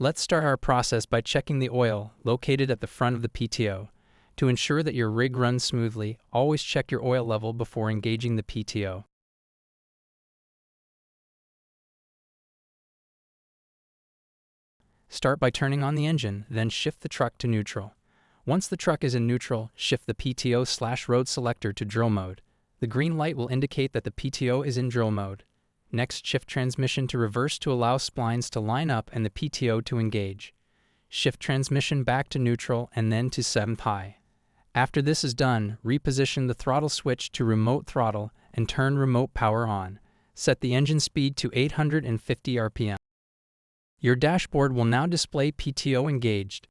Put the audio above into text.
Let's start our process by checking the oil located at the front of the PTO. To ensure that your rig runs smoothly, always check your oil level before engaging the PTO. Start by turning on the engine, then shift the truck to neutral. Once the truck is in neutral, shift the PTO/road selector to drill mode. The green light will indicate that the PTO is in drill mode. Next, shift transmission to reverse to allow splines to line up and the PTO to engage. Shift transmission back to neutral and then to 7th high. After this is done, reposition the throttle switch to remote throttle and turn remote power on. Set the engine speed to 850 RPM. Your dashboard will now display PTO engaged.